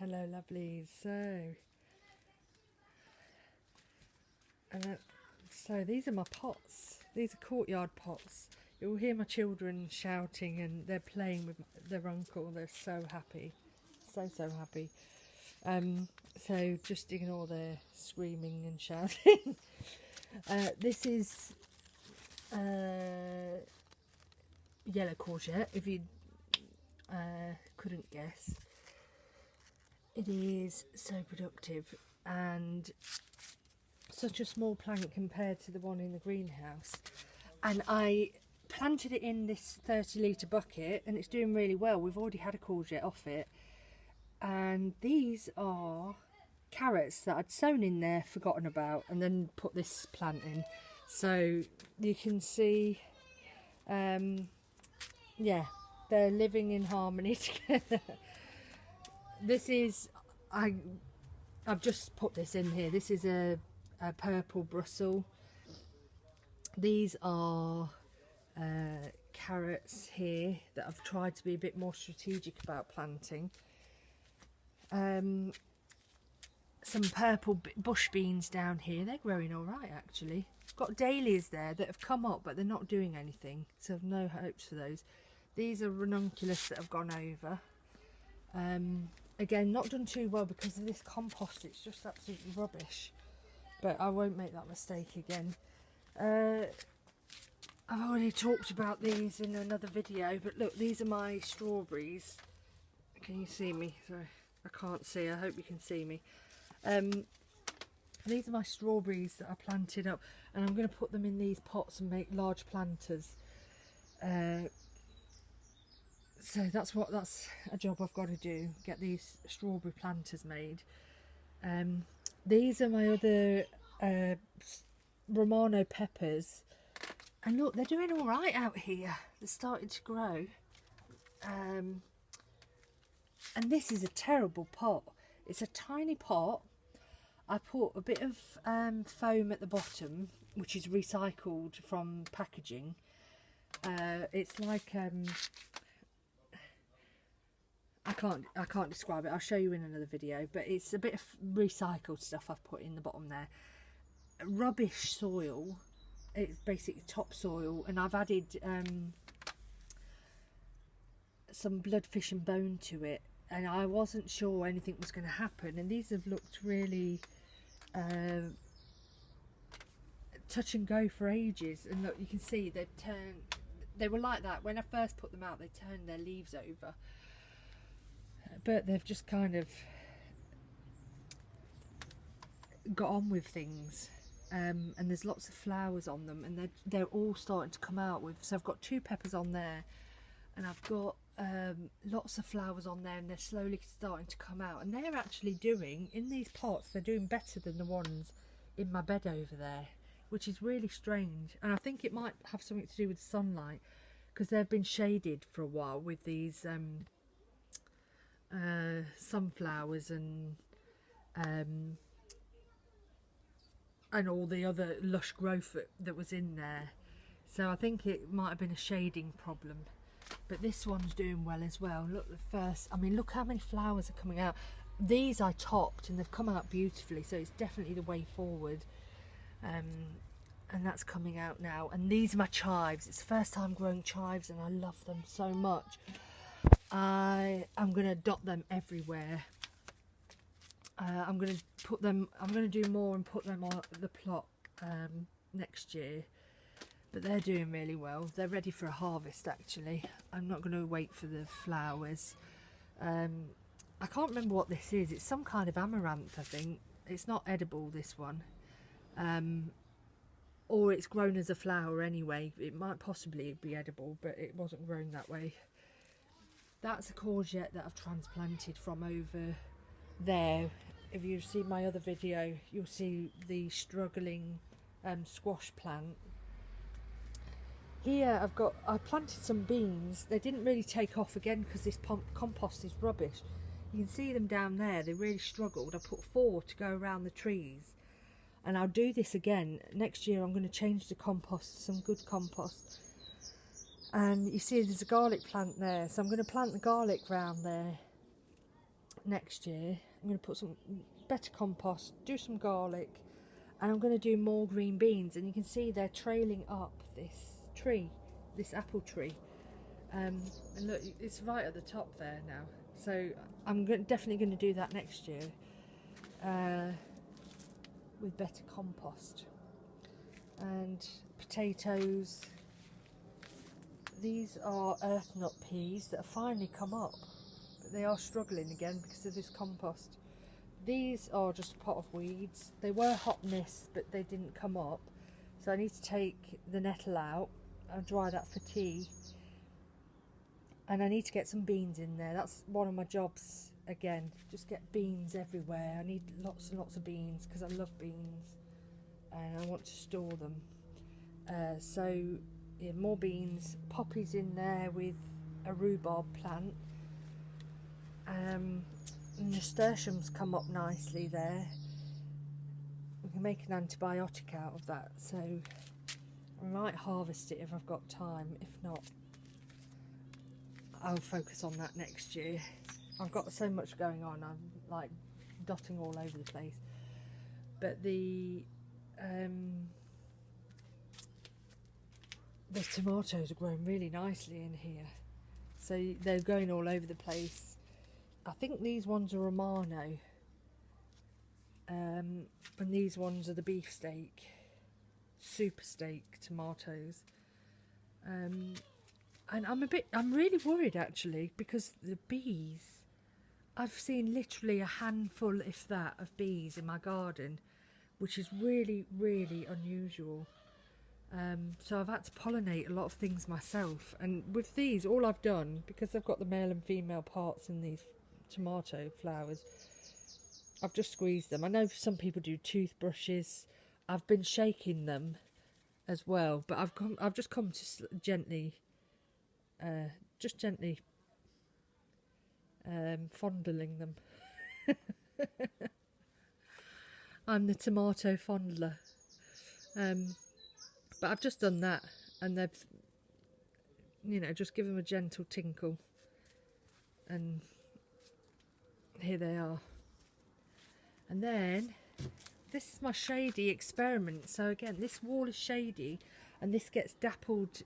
Hello lovelies. So these are my pots. These are courtyard pots. You'll hear my children shouting and they're playing with their uncle. They're so happy. So happy. So just ignore their screaming and shouting. This is yellow courgette, if you couldn't guess. It is so productive and such a small plant compared to the one in the greenhouse. And I planted it in this 30-litre bucket and it's doing really well. We've already had a courgette off it. And these are carrots that I'd sown in there, forgotten about, and then put this plant in. So you can see, yeah, they're living in harmony together. This is, I've just put this in here. This is a purple Brussels. These are carrots here that I've tried to be a bit more strategic about planting. Some purple bush beans down here. They're growing all right actually. Got dahlias there that have come up but they're not doing anything, so I've no hopes for those. These are ranunculus that have gone over. Again, not done too well because of this compost. It's just absolutely rubbish, but I won't make that mistake again. I've already talked about these in another video, but look, these are my strawberries. Can you see me? Sorry, I can't see. I hope you can see me. These are my strawberries that I planted up, and I'm going to put them in these pots and make large planters. So that's a job I've got to do, get these strawberry planters made. These are my other Romano Peppers, and look, they're doing all right out here. They're starting to grow. And this is a terrible pot. It's a tiny pot. I put a bit of foam at the bottom, which is recycled from packaging. It's like I can't describe it. I'll show you in another video, but it's a bit of recycled stuff I've put in the bottom there. Rubbish soil. It's basically topsoil, and I've added some bloodfish and bone to it, and I wasn't sure anything was going to happen, and these have looked really touch and go for ages. And look, you can see they were like that when I first put them out. They turned their leaves over, but they've just kind of got on with things. And there's lots of flowers on them, and they're all starting to come out with. So I've got 2 peppers on there, and I've got lots of flowers on there, and they're slowly starting to come out. And they're actually doing, in these pots, they're doing better than the ones in my bed over there, which is really strange. And I think it might have something to do with sunlight, because they've been shaded for a while with these sunflowers and all the other lush growth that was in there. So I think it might have been a shading problem. But this one's doing well as well. Look, look how many flowers are coming out. These I topped and they've come out beautifully, so it's definitely the way forward. And that's coming out now. And these are my chives. It's the first time growing chives, and I love them so much. I'm going to dot them everywhere. I'm going to do more and put them on the plot next year. But they're doing really well. They're ready for a harvest actually. I'm not going to wait for the flowers. I can't remember what this is. It's some kind of amaranth, I think. It's not edible, this one. Or it's grown as a flower anyway. It might possibly be edible, but it wasn't grown that way. That's a courgette that I've transplanted from over there. If you've seen my other video, you'll see the struggling squash plant. Here I planted some beans. They didn't really take off again because this compost is rubbish. You can see them down there. They really struggled. I put 4 to go around the trees, and I'll do this again next year. I'm going to change the compost to some good compost. And you see there's a garlic plant there, so I'm going to plant the garlic round there next year, I'm going to put some better compost, do some garlic, and I'm going to do more green beans. And you can see they're trailing up this tree, this apple tree. And look, it's right at the top there now. So I'm definitely going to do that next year with better compost. And potatoes. These are earth nut peas that have finally come up, but they are struggling again because of this compost. These are just a pot of weeds. They were hot nests, but they didn't come up. So I need to take the nettle out and dry that for tea. And I need to get some beans in there. That's one of my jobs again. Just get beans everywhere. I need lots and lots of beans because I love beans and I want to store them. So yeah, more beans, poppies in there with a rhubarb plant. Nasturtiums come up nicely there. We can make an antibiotic out of that, so I might harvest it if I've got time. If not, I'll focus on that next year. I've got so much going on, I'm like dotting all over the place. But the tomatoes are growing really nicely in here, so they're going all over the place. I think these ones are Romano, and these ones are the beefsteak, super steak tomatoes. And I'm really worried actually, because the bees, I've seen literally a handful, if that, of bees in my garden, which is really, really unusual. So I've had to pollinate a lot of things myself, and with these, all I've done, because I've got the male and female parts in these tomato flowers, I've just squeezed them. I know some people do toothbrushes. I've been shaking them as well, but I've just come to gently fondling them. I'm the tomato fondler. But I've just done that, and they've, just give them a gentle tinkle, and here they are. And then this is my shady experiment. So again, this wall is shady, and this gets dappled